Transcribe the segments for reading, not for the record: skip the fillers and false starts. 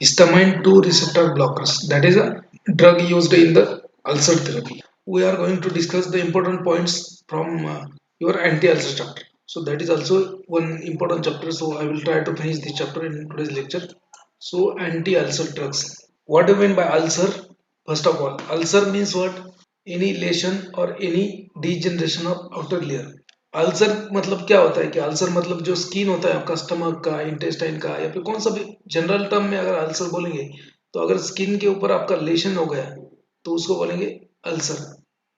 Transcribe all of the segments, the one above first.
Histamine 2 receptor blockers, that is a drug used in the ulcer therapy. We are going to discuss the important points from your anti-ulcer chapter. So that is also one important chapter. So I will try to finish this chapter in today's lecture. So anti-ulcer drugs. What do you mean by ulcer? First of all, ulcer means what? Any lesion or any degeneration of outer layer. Ulcer मतलब क्या होता है कि ulcer मतलब जो skin होता है आपका स्टमक का, इंटेस्टाइन का, या फिर कौन सा भी जनरल टर्म में अगर अल्सर बोलेंगे तो अगर स्किन के ऊपर आपका लेशन हो गया तो उसको बोलेंगे अल्सर।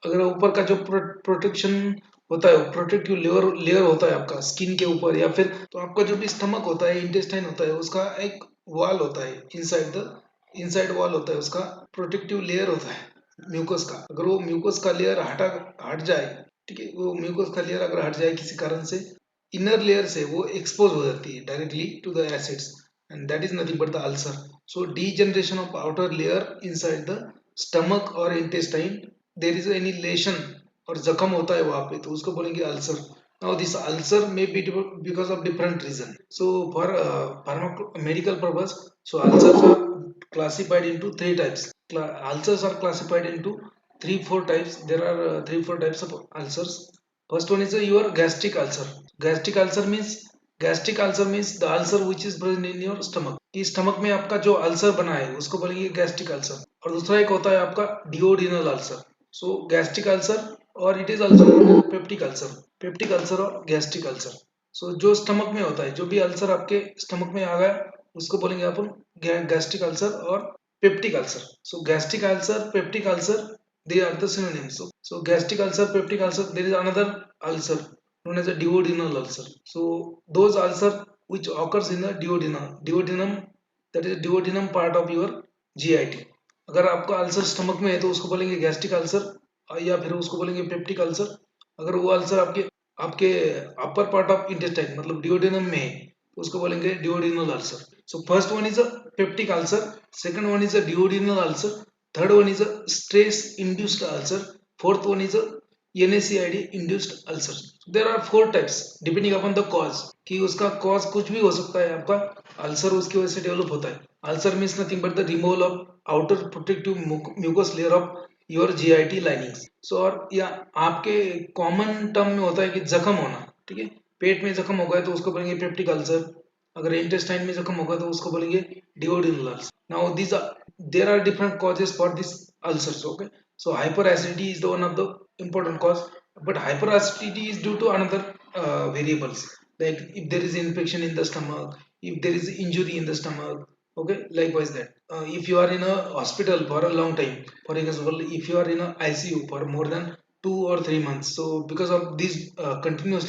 अगर ऊपर का जो प्रोटेक्शन होता है, प्रोटेक्टिव लेयर लेयर होता है आपका स्किन के ऊपर, या फिर तो आपका जो भी स्टमक होता है, इंटेस्टाइन होता है, उसका एक वॉल होता है, इनसाइड वॉल होता है, उसका प्रोटेक्टिव लेयर होता है म्यूकस का। अगर वो म्यूकस का लेयर हट जाए, ठीक है, वो म्यूकस का लेयर अगर हट जाए किसी कारण से, इनर लेयर से वो एक्सपोज हो जाती है directly to the acids, and that is nothing but the ulcer. So degeneration of outer layer inside the stomach और intestine, there is any lesion और जख्म होता है वहां पे, तो उसको बोलेंगे ulcer. Now this ulcer may be because of different reason. So for medical purpose, so ulcers are classified into three types. Ulcers are classified into three four types. There are three four types of ulcers. First one is your gastric ulcer. gastric ulcer means gastric ulcer means the ulcer which is present in your stomach, कि stomach में आपका जो ulcer बना है उसको बोलेंगे gastric ulcer. और दूसरा एक होता है आपका डिओडिनल अल्सर। सो गैस्ट्रिक अल्सर और it is also peptic ulcer, peptic ulcer और गैस्ट्रिक अल्सर। सो जो स्टमक में होता है, जो भी अल्सर आपके स्टमक में आ गया उसको बोलेंगे अपन गैस्ट्रिक अल्सर और peptic ulcer. So gastric ulcer, peptic ulcer, they are the synonyms. So gastric ulcer, peptic ulcer, there is another ulcer known as a duodenal ulcer. So those ulcer which occurs in the duodenum, that is duodenum part of your GIT. अगर आपका ulcer stomach में है तो उसको बोलेंगे gastric ulcer, या फिर उसको बोलेंगे पेप्टिक अल्सर। अगर वो अल्सर आपके आपके अपर पार्ट ऑफ इंटेस्टाइन मतलब डिओडेनम में है तो उसको बोलेंगे duodenal ulcer. So first one is a peptic ulcer, second one is a duodenal ulcer, third one is a stress induced ulcer, fourth one is a NACID induced ulcer. So there are four types depending upon the cause, कि उसका cause कुछ भी हो सकता है, आपका ulcer उसकी वजह से डेवलप होता है। Ulcer means nothing but the removal of outer protective mucus layer of your GIT linings. So और या आपके कॉमन टर्म में होता है कि जख्म होना, ठीक है, पेट में जख्म होगा तो उसको बोलेंगे पेप्टिक अल्सर, अगर इंटेस्टाइन में जख्म होगा तो उसको बोलेंगे duodenal ulcer. Now these are, there are different causes for this ulcers. Okay, so hyperacidity is the one of the important cause, but hyperacidity is due to another variables, like if there is infection in the stomach, if there is injury in the stomach. Okay, likewise that if you are in a hospital for a long time, for example if you are in a ICU for more than 2 or 3 months, so because of this continuous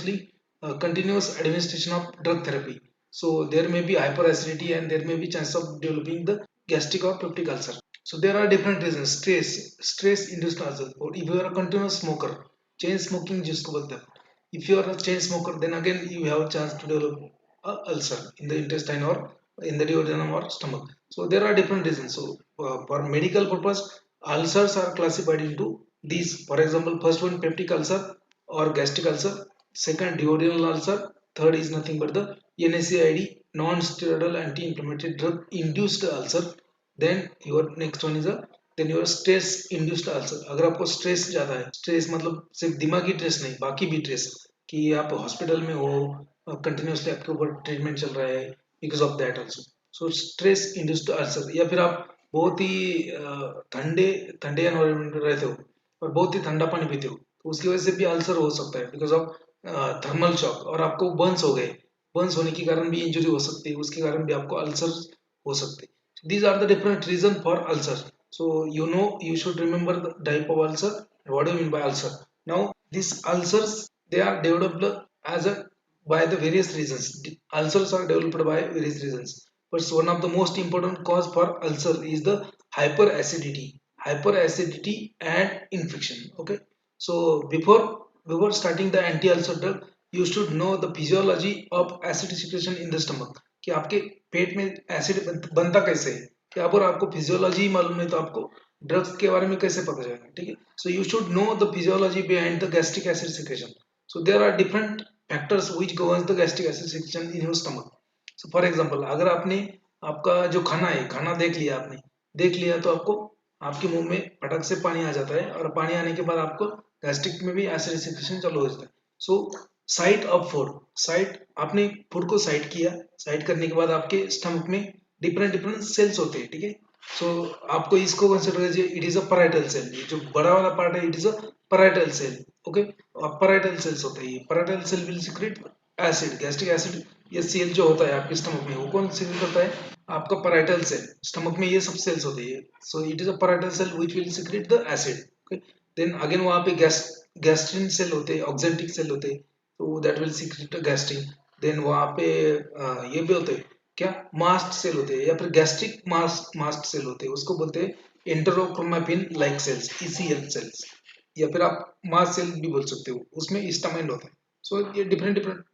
administration of drug therapy, so there may be hyperacidity and there may be chance of developing the gastric or peptic ulcer. So there are different reasons. Stress induced ulcer, or if you are a continuous smoker, chain smoking जिसको बोलते हैं, if you are a chain smoker then again you have a chance to develop a ulcer in the intestine or in the duodenum or stomach. So there are different reasons. So for medical purpose, ulcers are classified into these. For example, first one peptic ulcer or gastric ulcer, second duodenal ulcer, third is nothing but the NSAID non-steroidal anti-inflammatory drug induced ulcer, then your next one is a then your stress induced ulcer। अगर आपको stress ज्यादा है, stress मतलब सिर्फ दिमागी stress नहीं, बाकी भी स्ट्रेस, कि आप हॉस्पिटल में हो, कंटिन्यूसली आपके ऊपर ट्रीटमेंट चल रहा है, because of that also, so stress induced ulcer. या फिर आप बहुत ही ठंडे ठंडे एनवायरनमेंट में रहते हो और बहुत ही ठंडा पानी पीते हो तो उसकी वजह से भी अल्सर हो सकता है, बिकॉज ऑफ थर्मल शॉक, और आपको बर्न्स हो गए, बर्न्स होने के कारण भी इंजरी हो सकती है, उसके कारण भी आपको अल्सर हो सकते हैं। These are the different reason for ulcer. So you know, you should remember the type of ulcer. What do you mean by ulcer? Now these ulcers, they are developed as a by the various reasons. Ulcers are developed by various reasons, but one of the most important cause for ulcer is the hyperacidity and infection. Okay, so before starting the anti-ulcer drug, you should know the physiology of acid secretion in the stomach, कि आपके पेट में acid बनता कैसे है, कि अगर आपको फिजियोलॉजी मालूम है तो आपको ड्रग्स के बारे में कैसे पता चलेगा, ठीक है। So you should know the physiology behind the gastric acid secretion. So there are different factors which governs the gastric acid secretion in your stomach. So for example, अगर आपने आपका जो खाना है, खाना देख लिया आपने, देख लिया तो आपको आपके मुंह में फटक से पानी आ जाता है, और पानी आने के बाद आपको गैस्ट्रिक में भी एसिड सिक्रेशन चालू हो जाता है। So site of food, site, आपने फूड को साइट किया, साइट करने के बाद आपके स्टमक में डिफरेंट डिफरेंट सेल्स होते हैं, ठीक है। सो आपको इसको कंसिडर कीजिए, it is a parietal cell, ये जो बड़ा वाला पार्ट है it is a parietal cell, okay. और पैराइटल सेल्स होते हैं, ये parietal cell will secrete acid, gastric acid. ये सेल जो होता है आपके स्टमक में, वो कौन सिक्रेट करता है? आपका पैराइटल सेल, स्टमक में ये सब सेल्स होते हैं। So it is a parietal cell which will secrete the acid, okay. Then again वहां पे गैस्ट्रिन सेल होते हैं, ऑक्जेंटिक सेल होते हैं, तो that will secrete gastrin. Then वहां पे ये भी होते हैं, क्या, मास्ट सेल होते हैं, या फिर गैस्ट्रिक मास्ट सेल होते हैं, उसको बोलते हैं एंटेरोक्रोमैटिन लाइक सेल्स, ईसीएल सेल्स, या फिर आप मास्ट सेल भी बोल सकते हो, उसमें हिस्टामाइन होता है। सो ये डिफरेंट डिफरेंट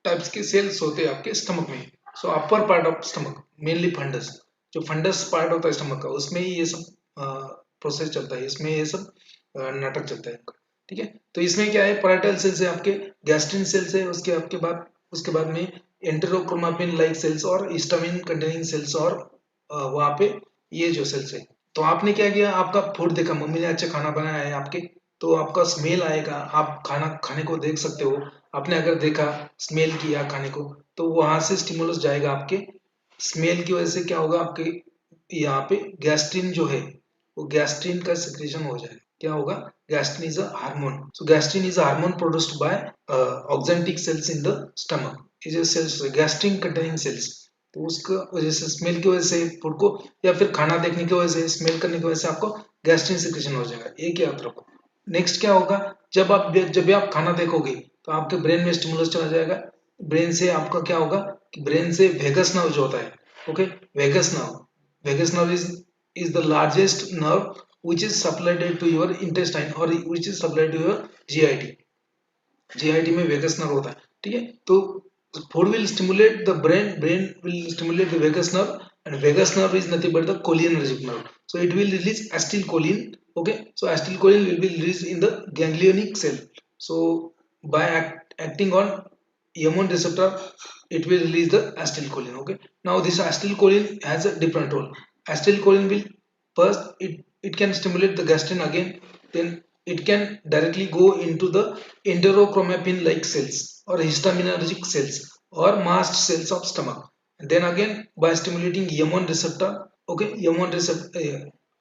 टाइप्स के सेल्स होते हैं आपके स्टमक में। So upper part of stomach, mainly fundus, जो फंडस पार्ट होता है स्टमक का, उसमें ही ये सब प्रोसेस चलता है, इसमें ये सब नाटक चलता है, ठीक है। तो इसमें क्या है, पैराइटल सेल्स है आपके, गैस्ट्रिन सेल्स है, उसके बाद में एंटेरोक्रोमैटिन लाइक सेल्स और हिस्टामिन कंटेनिंग सेल्स, और वहां पे ये जो सेल्स है। तो आपने क्या किया, आपका फूड देखा, मम्मी ने अच्छा खाना बनाया है आपके, तो आपका स्मेल आएगा, आप खाना खाने को देख सकते हो। आपने अगर देखा, स्मेल किया खाने को, तो वहां से स्टिमुलस जाएगा आपके, स्मेल की वजह से क्या होगा, आपके यहाँ पे गैस्ट्रिन जो है, वो गैस्ट्रिन का सिक्रेशन हो जाएगा। क्या होगा, gastrin is a hormone. So gastrin is a hormone produced by oxyntic cells in the stomach, is a cells gastrin containing cells. तो उसका वजह से, स्मेल की वजह से फूड को, या फिर खाना देखने की वजह से, स्मेल करने की वजह से आपको गैस्ट्रिन सिक्रेशन हो जाएगा, एक याद रखो। नेक्स्ट क्या होगा, जब भी आप खाना देखोगे, तो आपके ब्रेन में स्टिमुलस चला जाएगा, ब्रेन से आपका क्या होगा कि ब्रेन से वेगस नर्व जो होता है, okay, vagus nerve is the largest nerve which is supplied to your intestine or which is supplied to your GIT, GIT में वेगस नर्व होता है, ठीक है। तो food will stimulate the brain will stimulate the vagus nerve, and vagus nerve is nothing but the cholinergic nerve, so it will release acetylcholine, okay. So acetylcholine will be released in the ganglionic cell, so by acting on hormone receptor, it will release the acetylcholine, okay. Now this acetylcholine has a different role. Acetylcholine will first, it can stimulate the gastrin again, then it can directly go into the enterochromatin like cells or histaminergic cells or mast cells of stomach, and then again by stimulating hormone receptor, okay, hormone receptor,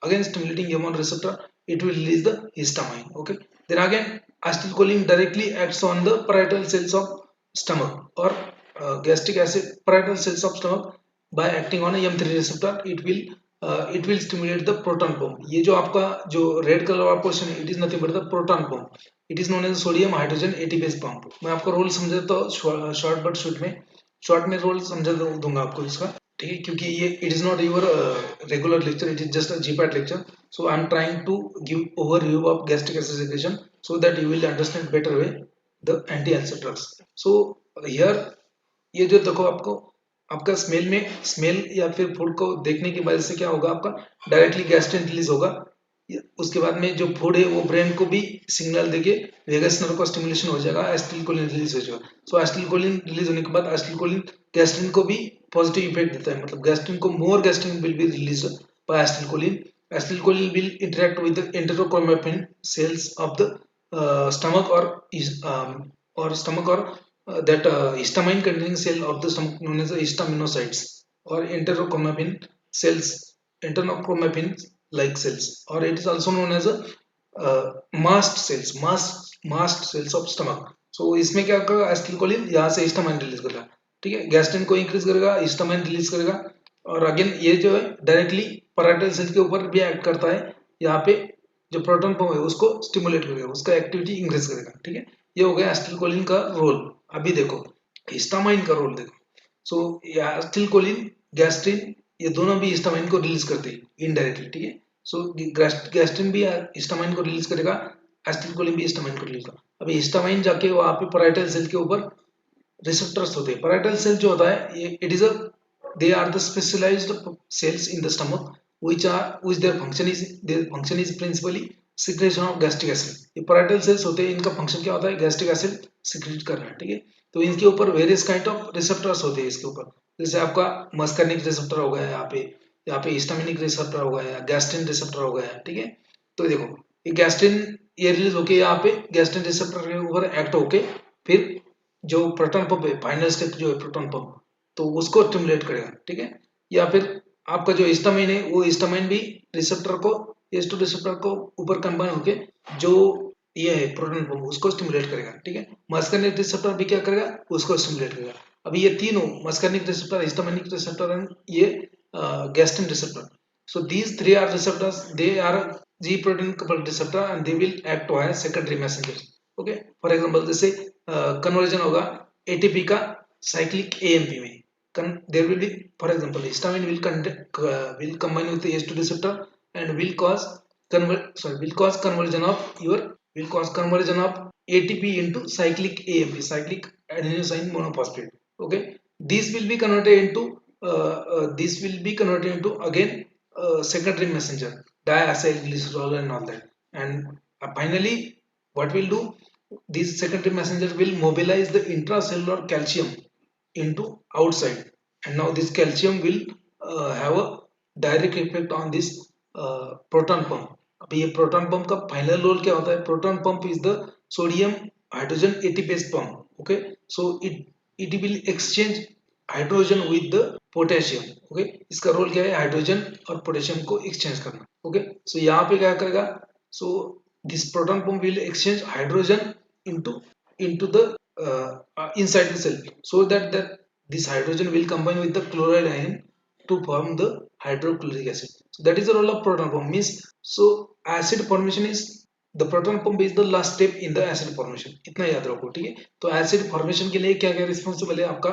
again stimulating hormone receptor, it will release the histamine, okay. Then again acetylcholine directly acts on the parietal cells of stomach or gastric acid parietal cells of stomach by acting on a M3 receptor, it will stimulate the proton pump. ये जो आपका जो red colour वाला portion है, it is nothing but the proton pump, it is known as sodium hydrogen ATPase pump. मैं आपको role समझा तो शॉर्ट बट शॉर्ट में रोल समझा दूंगा आपको इसका, ठीक है, क्योंकि ये it is not your regular lecture, it is just a GPAT lecture, so I am trying to give overview of gastric acid secretion so that you will understand better way the anti-ulcer drugs. So here ये जो देखो आपको, आपका smell या फिर food को देखने की वजह से क्या होगा, आपका डायरेक्टली गैस्ट्रिन रिलीज होगा, उसके बाद में जो फूड है वो ब्रेन को भी सिग्नल देके वेगस नर्व का स्टिमुलेशन हो जाएगा, एसिटिलकोलिन रिलीज हो जाएगा। सो एसिटिलकोलिन रिलीज होने के बाद एसिटिलकोलिन गैस्ट्रिन को भी पॉजिटिव इफेक्ट देता है, मतलब गैस्ट्रिन को more gastrin will be release by acetylcholine. Acetylcholine will interact with the enterochromaffin cells of the stomach or stomach or that histamine containing cell of the stomach known as the histaminocytes or enterochromatin cells, enterochromatin like cells, or it is also known as a mast cells of stomach. So इसमें क्या करेगा, acetylcholine यहाँ से histamine release करेगा, ठीक है, gastrin को increase करेगा, हिस्टामाइन रिलीज करेगा, और अगेन ये जो है डायरेक्टली पैराइटल सेल के ऊपर भी एक्ट करता है, यहाँ पे जो प्रोटॉन पंप है उसको स्टिमुलेट करेगा, उसका एक्टिविटी इंक्रीज करेगा, ठीक है। ये हो गया एसिटिलकोलिन का रोल। अभी देखो हिस्टामाइन का रोल देखो। सो एसिटिलकोलिन, गैस्ट्रिन, ये दोनों भी हिस्टामाइन को रिलीज करते हैं इनडायरेक्टली, ठीक है। सो गैस्ट्रिन भी हिस्टामाइन को रिलीज करेगा, एसिटिलकोलिन भी हिस्टामाइन को रिलीज करेगा। अभी हिस्टामाइन जाके वहां पे पैराइटल सेल के ऊपर रिसेप्टर्स होते हैं। पैराइटल सेल जो होता है ये it is a they are the specialized cells in the stomach which their function is principally secretion of gastric acid। ये parietal cells होते हैं, इनका फंक्शन क्या होता है, gastric acid secrete करना है, ठीक है। तो इनके ऊपर वेरियस काइंड ऑफ रिसेप्टर्स होते हैं इसके ऊपर, जैसे आपका मस्कर्निक रिसेप्टर हो गया यहाँ पे हिस्टामिनिक रिसेप्टर हो गया, गैस्ट्रिन रिसेप्टर हो गया, ठीक है। तो देखो ये गैस्ट्रिन ये रिलीज होके यहाँ पे गैस्ट्रिन रिसेप्टर के ऊपर एक्ट होके फिर जो प्रोटॉन पंप है, फाइनल स्टेप जो है प्रोटॉन पंप, तो उसको स्टिमुलेट करेगा, ठीक है। या फिर आपका जो हिस्टामाइन है वो हिस्टामाइन भी रिसेप्टर को एस टू रिसेप्टर को ऊपर कंबाइन होके जो ये है प्रोटॉन पंप उसको स्टिमुलेट करेगा, ठीक है। मस्कर्निक रिसेप्टर भी क्या करेगा, उसको स्टिमुलेट करेगा। अभी ये तीनों मस्कर्निक रिसेप्टर, हिस्टामाइनिक रिसेप्टर एंड ये gastrin receptor, so these three are receptors, they are G protein coupled receptor and they will act as secondary messengers, okay। for example जैसे conversion होगा ATP का cyclic AMP में, there will be, for example histamine will combine with the H2 receptor and will cause conversion of ATP into cyclic AMP, cyclic adenosine monophosphate, okay। This will be converted into again secondary messenger, diacylglycerol and all that. And finally what will do, these secondary messengers will mobilize the intracellular calcium into outside, and now this calcium will have a direct effect on this proton pump. अभी ये proton pump का final role क्या होता है, proton pump is the sodium hydrogen ATPase pump, okay. So it will exchange hydrogen with the potassium, okay. इसका role क्या है, hydrogen और पोटेशियम को एक्सचेंज करना, ओके। सो यहाँ पे क्या करेगा, so this proton pump will exchange hydrogen into the inside the cell, so that this hydrogen will combine with the chloride ion to form the hydrochloric acid. So that is the role of proton pump, means so acid formation is, the proton pump is the last step in the acid formation, इतना याद रखो, ठीक है। तो acid formation के लिए क्या क्या रिस्पॉन्सिबल है, आपका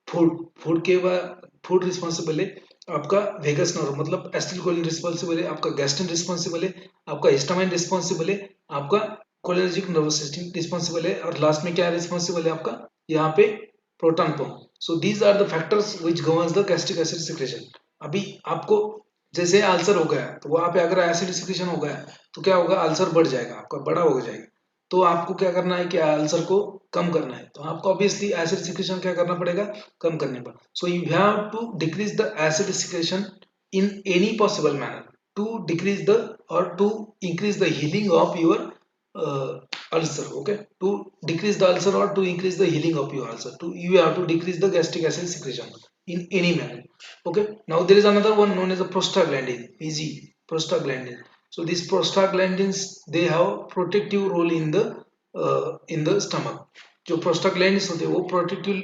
फूड रिस्पॉन्सिबल है, आपका वेगस नर्व मतलब एसिटिलकोलिन रिस्पॉन्सिबल है, आपका गैस्ट्रिन रिस्पॉन्सिबल है, आपका हिस्टामाइन रिस्पॉन्सिबल है, आपका कोलिनर्जिक नर्वस सिस्टम रिस्पॉन्सिबल है, और लास्ट में क्या रिस्पॉन्सिबल है आपका यहाँ पे proton pump. So these are the factors which governs the gastric acid secretion. अभी आपको जैसे अल्सर हो गया तो वहां पे अगर एसिड सिक्रेशन हो गया तो क्या होगा, अल्सर बढ़ जाएगा, आपका बड़ा हो जाएगा। तो आपको क्या करना है कि अल्सर को कम करना है, तो आपको ऑब्वियसली एसिड सिक्रेशन क्या करना पड़ेगा, कम करने पर। So you have to decrease the acid secretion in any possible manner to decrease the और to increase the healing of your ulcer, okay, to decrease the ulcer or to increase the healing of your ulcer, to you have to decrease the gastric acid secretion in any manner, okay। Now there is another one known as a prostaglandin, PG, prostaglandin. So these prostaglandins, they have protective role in the stomach। जो prostaglandins होते हैं वो protective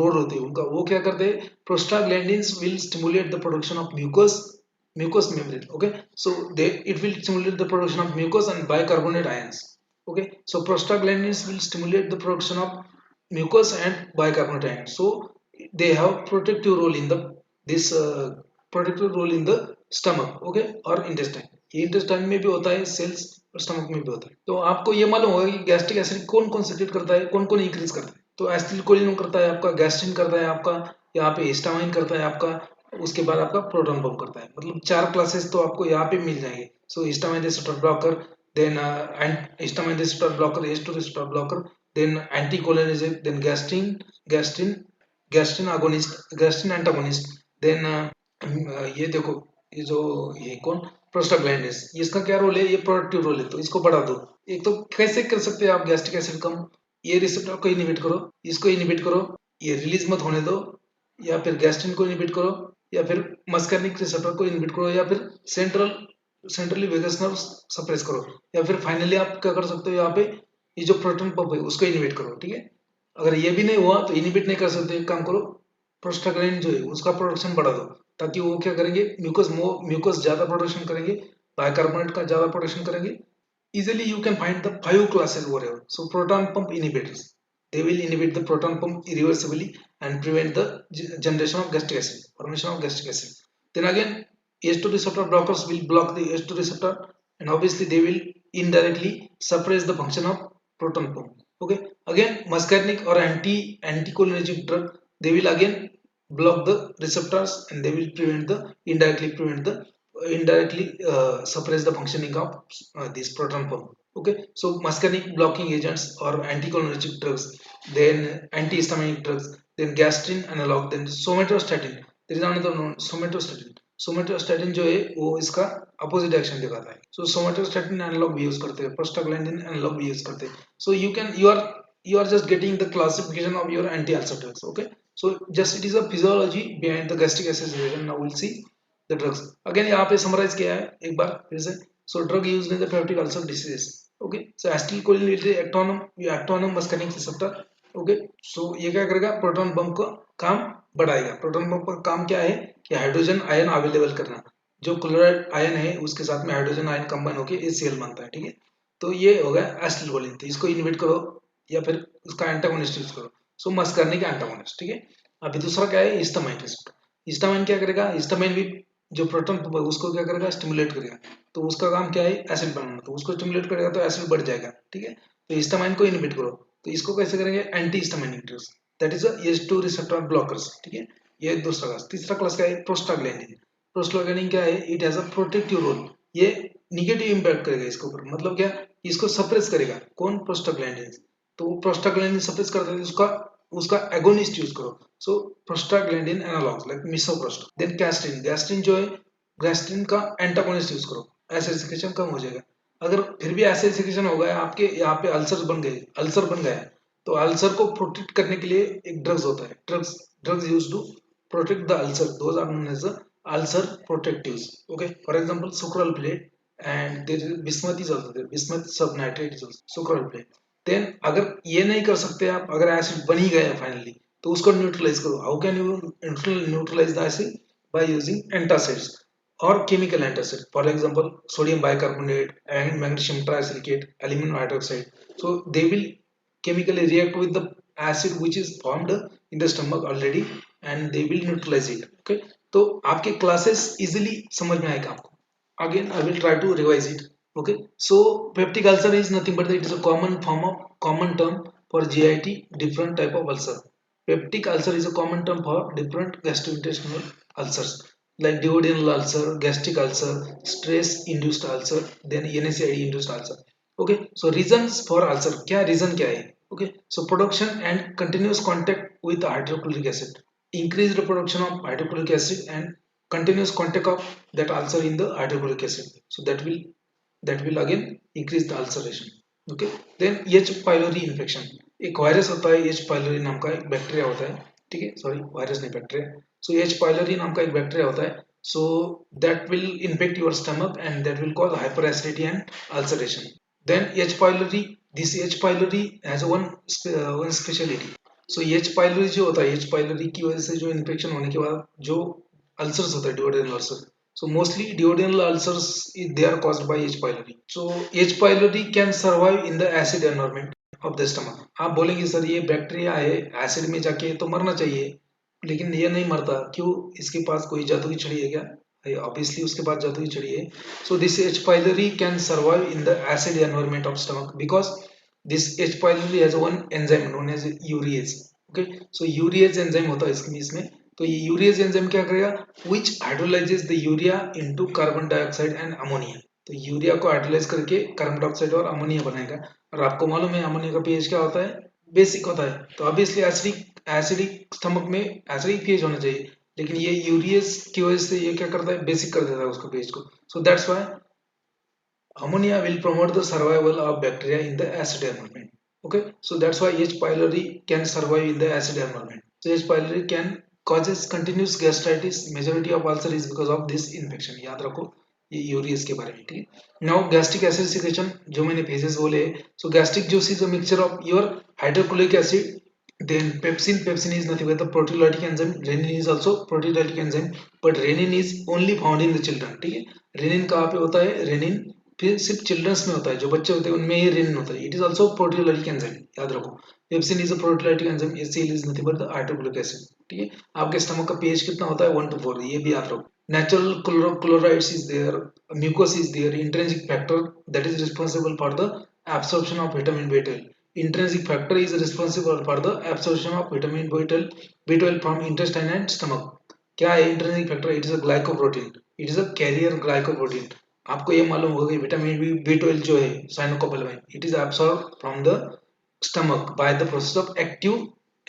role होते हैं उनका, वो क्या करते हैं, prostaglandins will stimulate the production of mucous membrane, okay। So it will stimulate the production of mucus and bicarbonate ions, okay। So prostaglandins will stimulate the production of mucus and bicarbonate ions, so they have protective role in the this protective role in the stomach, okay, और intestine। ये intestine में भी होता है sales और stomach में भी होता है। तो आपको ये मालूम होगा कि गैस्ट्रिक एसिड कौन कौन सिक्रेट करता है, कौन कौन इंक्रीज करता है। तो एसिटिलकोलिन करता है आपका, गैस्ट्रिन करता है आपका, यहाँ पे हिस्टामाइन करता है आपका, उसके बाद आपका प्रोटॉन पंप करता है। मतलब 4 क्लासेस तो आपको यहाँ पे मिल जाएंगे। So histamine receptor blocker, then histamine receptor blocker, H2 receptor blocker, then anticholinergic, then gastrin agonist, gastrin antagonist, then ये देखो ये जो ये कौन प्रोस्टाग्लैंडिन्स, इसका क्या रोल है, ये प्रोडक्टिव रोल है, तो इसको बढ़ा दो। एक तो कैसे कर सकते हैं आप गैस्ट्रिक एसिड कम, ये रिसेप्टर को इनहिबिट करो, इसको इनहिबिट करो, ये रिलीज मत होने दो, या फिर गैस्ट्रिन को इनहिबिट करो, या फिर मस्कर्निक रिसेप्टर को इनहिबिट करो, या फिर सेंट्रली वेगस नर्व सप्रेस करो, या फिर फाइनली आप क्या कर सकते हो, यहाँ पे ये जो प्रोटॉन पंप है उसको इनहिबिट करो, ठीक है। अगर ये भी नहीं हुआ तो इनहिबिट नहीं कर सकते, एक काम करो, प्रोस्टाग्लैंडिन जो है उसका प्रोडक्शन बढ़ा दो, ताकि वो क्या करेंगे, म्यूकस ज्यादा प्रोडक्शन करेंगे, बाइकार्बोनेट का ज्यादा प्रोडक्शन करेंगे। Easily you can find the 5 classes over here. So proton pump inhibitors, they will inhibit the proton pump irreversibly and prevent the generation of gastric acid, formation of gastric acid. Then again H2 receptor blockers will block the H2 receptor, and obviously they will indirectly suppress the function of proton pump, okay। Again muscarinic or anticholinergic drug, they will again block the receptors and they will indirectly suppress the functioning of this proton pump, okay। So muscarinic blocking agents or anticholinergic drugs, then antihistaminic drugs, then gastrin analog, then somatostatin. There is another known somatostatin. Somatostatin जो है वो इसका opposite action दिखाता है. So somatostatin analog भी use करते हैं, prostaglandin analog भी यूज करते हैं. So you are just getting the classification of your anti-ulcer drugs. Okay, so just it is a physiology behind the gastric acid secretion. Now we'll see the drugs. Again यहाँ पे summarize किया है एक बार फिर से. So drug used in the peptic ulcer disease. Okay, so acetylcholine is ectonom muscarinic receptor. Okay, so ये क्या करेगा, प्रोटॉन बम का काम बढ़ाएगा. प्रोटॉन बम का काम क्या है कि हाइड्रोजन आयन अवेलेबल करना. जो क्लोराइड आयन है उसके साथ में हाइड्रोजन आयन कंबाइन होकर HCl बनता है. ठीक है, तो ये हो गया एसिटिलकोलिन. तो इसको इनहिबिट करो या फिर उसका एंटागोनिस्ट यूज करो. सो मस्कार्निक एंटागोनिस्ट. ठीक है, अभी दूसरा क्या है, हिस्टामाइन रिसेप्टर. हिस्टामाइन क्या करेगा, हिस्टामाइन भी जो प्रोटॉन पंप है उसको क्या करेगा, स्टिमुलेट करेगा. तो उसका काम क्या है, एसिड बनाना. तो उसको स्टिमुलेट करेगा तो एसिड बढ़ जाएगा. ठीक है, तो हिस्टामाइन को इनहिबिट करो. तो इसको कैसे करेंगे, anti histaminic drugs, that is H2 receptor blockers. ठीक है, ये दूसरा क्लास. तीसरा क्लास क्या है, प्रोस्टाग्लैंडिन. प्रोस्टाग्लैंडिन क्या है, it has a protective role. ये निगेटिव इंपैक्ट करेगा इसके ऊपर. मतलब क्या, इसको सप्रेस करेगा. कौन, प्रोस्टाग्लैंडिन. तो प्रोस्टाग्लैंडिन सप्रेस करता है, उसका उसका एगोनिस्ट यूज करो. So prostaglandin analogues like misoprost. Then gastrin. Gastrin जो है, गैस्ट्रिन का एंटागोनिस्ट यूज करो, एसिड सिक्रेशन कम हो जाएगा. अगर फिर भी एसिड सिक्रेशन हो गया आपके यहाँ पे, अल्सर बन गए, अल्सर बन गया, तो अल्सर को प्रोटेक्ट करने के लिए एक ड्रग्स होता है. Drugs use to protect the ulcer, those are known as the ulcer protectives. Okay, for example sucralfate and there bismuth is also there, bismuth sub nitrate is also sucralfate. Then अगर ये नहीं कर सकते आप, अगर acid बन ही गया finally, तो उसको न्यूट्रलाइज करो. How can you neutralize the acid, by using antacids or chemical antacid. For example, sodium bicarbonate and magnesium trisilicate, aluminum hydroxide. So they will chemically react with the acid which is formed in the stomach already and they will neutralize it. Okay, तो आपके classes easily समझ में आएगा आपको. Again I will try to revise it. Okay, so peptic ulcer is nothing but it is a common term for GIT, different type of ulcer. Peptic ulcer is a common term for different gastrointestinal ulcers like duodenal ulcer, gastric ulcer, stress-induced ulcer, then NSAID-induced ulcer. Okay, so reasons for ulcer, क्या reason क्या है? Okay, so production and continuous contact with hydrochloric acid, increased production of hydrochloric acid and continuous contact of that ulcer in the hydrochloric acid. So that will again increase the ulceration. Okay, then H. pylori infection. एक virus होता है H. pylori नाम का, एक bacteria होता है. ठीक है, सॉरी वायरस नहीं, बैक्टीरिया. So H. pylori नाम का एक बैक्टीरिया होता है. So that will infect your stomach and that will cause hyperacidity and ulceration. Then H. pylori, this H. pylori has one speciality. So H. pylori जो होता है, H. pylori की वजह से जो इन्फेक्शन होने के बाद जो अल्सर्स होता है, duodenal ulcer. So mostly duodenal ulcers they are caused by H. pylori. So H. pylori can survive in the acid environment of the stomach. आप बोलेंगे सर ये बैक्टीरिया है, एसिड में जाके तो मरना चाहिए, लेकिन ये नहीं मरता. क्यों, इसके पास कोई जादू की छड़ी है क्या? Obviously उसके पास जादू की छड़ी है. So this H. pylori can survive in the acid environment of stomach because this H. pylori has one enzyme known as urease. Okay, so urease enzyme होता है इसमें. तो ये urease enzyme क्या करेगा, which hydrolyzes the urea into carbon dioxide and ammonia. तो urea को hydrolyse करके कार्बन डाइऑक्साइड और अमोनिया बनाएगा. और आपको मालूम है अमोनिया का पीएच क्या होता है, बेसिक होता है. तो ऑब्वियसली एसिडिक स्टमक में एसिडिक पीएच होना चाहिए, लेकिन ये यूरियस की वजह से ये क्या करता है, बेसिक कर देता है उसका पीएच को. सो that's why ammonia will promote the survival of bacteria in the acid environment. Okay, so that's why H. pylori can survive in the acid environment. So H. pylori can causes continuous gastritis. Majority of ulcer is because of this infection. याद रखो ये urease के बारे में. ठीक है, now gastric acid secretion जो मैंने फेजेस बोले. So gastric juice is a mixture of your hydrochloric acid, then pepsin is nothing but the proteolytic enzyme. Renin is also proteolytic enzyme, but renin is only found in the children. ठीक है, renin कहाँ पे होता है, renin फिर सिर्फ children's में होता है, जो बच्चे होते हैं उनमें ही रेनिन होता है. It is also proteolytic enzyme, याद रखो. Pepsin is a proteolytic enzyme, HCl is nothing but the hydrochloric acid. ठीक है, आपके स्टमक का पीएच कितना होता है, 1 to 4, ये भी याद रखो. Natural chlorides is there, mucus is there, intrinsic factor that is responsible for the absorption of vitamin B12. Intrinsic factor is responsible for the absorption of vitamin B12 from intestine and stomach. क्या है intrinsic factor, it is a glycoprotein, it is a carrier glycoprotein. आपको ये मालूम होगा कि vitamin B12 जो है cyanocobalamin, it is absorb from the stomach by the process of active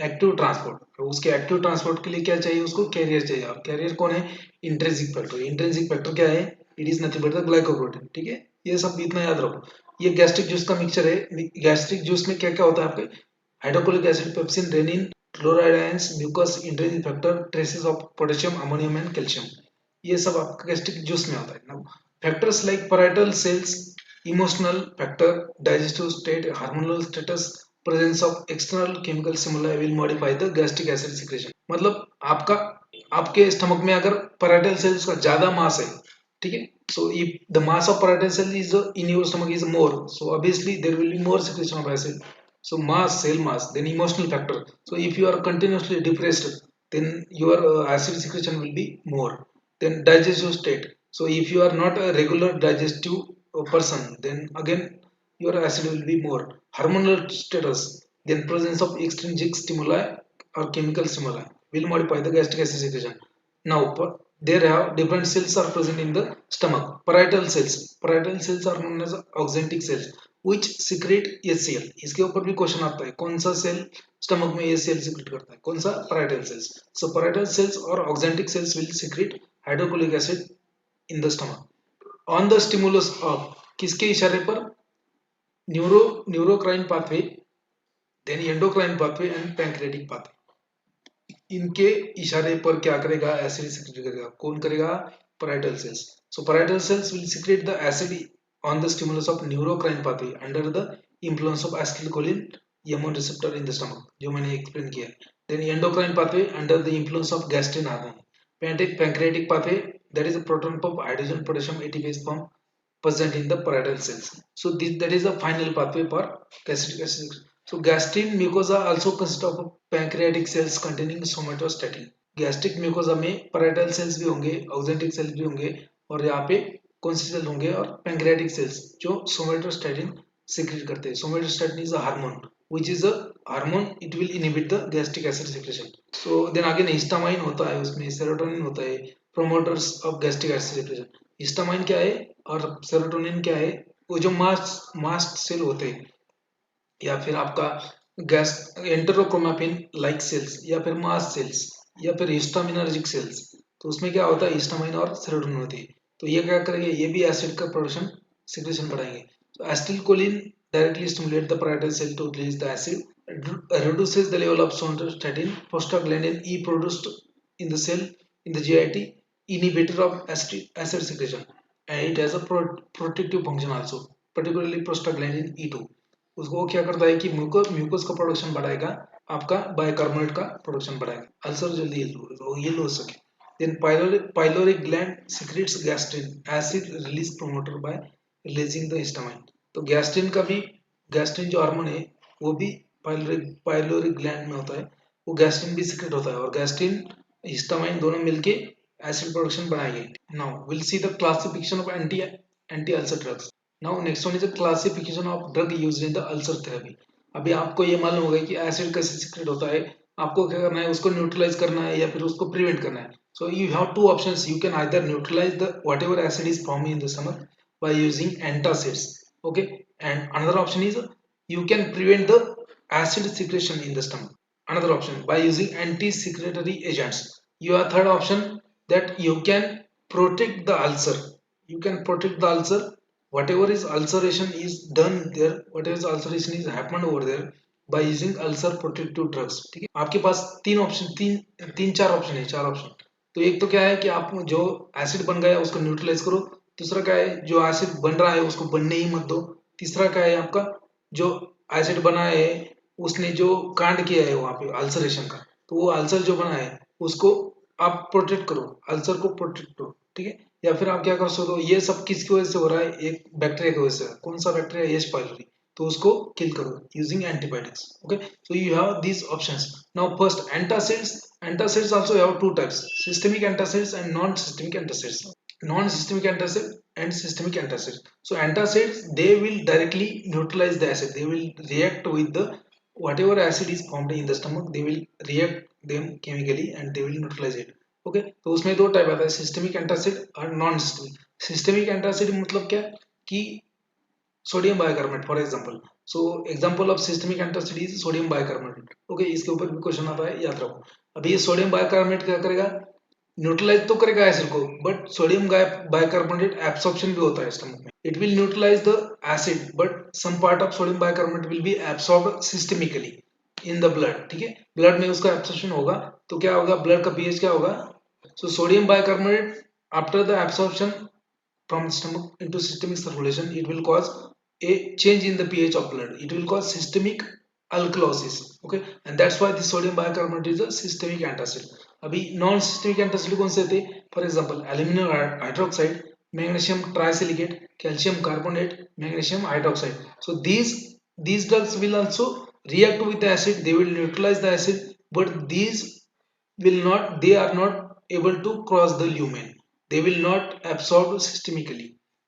active transport, उसके एक्टिव ट्रांसपोर्ट के लिए क्या चाहिए, उसको कैरियर चाहिए। और कैरियर कौन है, इंट्रिंसिक फैक्टर। इंट्रिंसिक फैक्टर क्या है, it is nothing but the glycoprotein. ठीक है, ये सब इतना याद रखो। ये गैस्ट्रिक जूस का मिक्सचर है। गैस्ट्रिक जूस में क्या क्या होता है आपके, hydrochloric acid, pepsin, rennin, chloride ions, mucus, intrinsic factor, traces of potassium, ammonium and calcium, ये सब आपका गैस्ट्रिक जूस में होता है ना। Factors like parietal cells, emotional factor, digestive state, hormonal status, presence of external chemical stimuli will modify the gastric acid secretion. मतलब आपका, आपके स्टमक में अगर पैराइटल सेल्स का ज्यादा मास है, ठीक है, so if the mass of parietal cell is in your stomach is more, so obviously there will be more secretion of acid. So mass, cell mass, then emotional factor. So if you are continuously depressed, then your acid secretion will be more. Then digestive state, so if you are not a regular digestive person, then again your acid will be more. Hormonal status, then presence of extrinsic stimuli or chemical stimuli will modify the gastric acid secretion. Now there have different cells are present in the stomach. Parietal cells, parietal cells are known as oxyntic cells which secrete HCl. इसके ऊपर भी question आता है, कौन सा cell stomach में HCl secrete करता है, कौन सा, parietal cells. So parietal cells or oxyntic cells will secrete hydrochloric acid in the stomach on the stimulus of, किसके इशारे पर, neurocrine pathway, then endocrine pathway and pancreatic pathway, इनके इशारे पर क्या करेगा, एसिड सिक्रेट करेगा। कौन करेगा, parietal cells. So parietal cells will secrete the acid on the stimulus of neurocrine pathway under the influence of acetylcholine M1 receptor in the stomach, जो मैंने एक्सप्लेन किया। then endocrine pathway under the influence of gastrin hormone. Pancreatic pathway, that is a proton pump hydrogen potassium ATPase pump present in the parietal cells. So this, that is a final pathway for gastric acid. So gastrin mucosa also consists of pancreatic cells containing somatostatin. Gastric mucosa में parietal cells भी होंगे, oxyntic cells भी होंगे, और यहाँ पे कौन से सेल होंगे, और पैंक्रियाटिक सेल्स जो सोमेटोस्टैटिन सिक्रेट करते हैं। Somatostatin is a hormone which is a hormone, it will inhibit the gastric acid secretion. So then again histamine होता है, उसमें सेरोटोनिन होता है, promoters of gastric acid secretion. Histamine क्या है और सेरोटोनिन क्या है, वो जो मास्ट सेल होते हैं, या फिर आपका गैस एंटेरोक्रोमाटिन लाइक सेल्स, या फिर मास्ट सेल्स, या फिर हिस्टामिनर्जिक सेल्स, तो उसमें क्या होता है, हिस्टामाइन और सेरोटोनिन होती है। तो ये क्या करेंगे, ये भी एसिड का प्रोडक्शन सिक्रेशन बढ़ाएंगे। तो acetylcholine directly stimulate the parietal cell to release the acid, reduces the level of somatostatin, prostaglandin E produced in the cell in the GIT, inhibitor of acid secretion, and it has a protective function also, particularly prostaglandin E2। उसको क्या करता है कि mucus का production बढ़ाएगा, आपका bicarbonate का production बढ़ाएगा, अल्सर जल्दी हील हो सके। Then pyloric gland secretes gastrin, acid release promoter by releasing the histamine. तो गैस्ट्रिन का भी, गैस्ट्रिन जो हार्मोन है वो भी पाइलोरिक ग्लैंड में होता है, वो गैस्ट्रिन भी सिक्रेट होता है, और गैस्ट्रिन हिस्टामाइन दोनों मिलके एसिड प्रोडक्शन बढ़ाएंगे। Now will see the classification of anti ulcer drugs. Now next one is the classification of drug used in the ulcer therapy. अभी आपको ये मालूम होगा कि एसिड कैसे सिक्रेट होता है, आपको क्या करना है, उसको न्यूट्रलाइज करना है या फिर उसको प्रिवेंट करना है। So you have two options, you can either neutralize the whatever acid is forming in the stomach by using antacids, okay, and another option is you can prevent the acid secretion in the stomach. Another option, by using anti-secretory agents. Your third option, that you can protect the ulcer. You can protect the ulcer. Whatever is ulceration is done there, whatever is ulceration is happened over there, by using ulcer protective drugs. ठीक है, आपके पास तीन option, तीन चार option है, चार option. तो एक तो क्या है कि आप जो एसिड बन गया उसको न्यूट्रलाइज करो, दूसरा क्या है, जो एसिड बन रहा है उसको बनने ही मत दो, तीसरा क्या है आपका, जो एसिड बना है उसने जो कांड किया है वहां पे अल्सरेशन का, तो वो अल्सर जो बना है उसको आप प्रोटेक्ट करो, अल्सर को प्रोटेक्ट करो, ठीक है। या फिर आप क्या कर सकते हो, ये सब किसकी वजह से हो रहा है, एक बैक्टीरिया की वजह से, कौन सा बैक्टीरिया, एच पाइलोरी, तो उसको किल करो using antibiotics, okay. So you have these options. Now first, antacids. Antacids also have two types, systemic antacids and non-systemic antacids. Non-systemic antacid and systemic antacid. So antacids, they will directly neutralize the acid, they will react with the whatever acid is formed in the stomach, they will react them chemically and they will neutralize it, okay। तो उसमें दो type आता है, systemic antacid और non systemic. Systemic antacid मतलब क्या कि sodium bicarbonate for example, so example of systemic antacid is sodium bicarbonate. Okay, इसके ऊपर भी क्वेश्चन आता है, याद रखो। अभी ये सोडियम बाइकार्बोनेट क्या करेगा, न्यूट्रलाइज तो करेगा एसिड को, बट सोडियम बाइकार्बोनेट एब्सॉर्प्शन भी होता है स्टमक में। It will neutralize the acid but some part of sodium bicarbonate will be absorbed systemically in the blood. ठीक है, ब्लड में उसका एब्सॉर्प्शन होगा तो क्या होगा, ब्लड का पीएच क्या होगा। So sodium bicarbonate after the absorption from the stomach into systemic circulation, it will cause a change in the pH of blood. It will cause systemic alkalosis. Okay, and that's why the sodium bicarbonate is a systemic antacid. अभी non systemic antacid कौन से थे, for example aluminium hydroxide, magnesium trisilicate, calcium carbonate, magnesium hydroxide. So these drugs will also react with the acid, they will neutralize the acid, but these will not, they are not able to cross the lumen, they will not absorb systemically.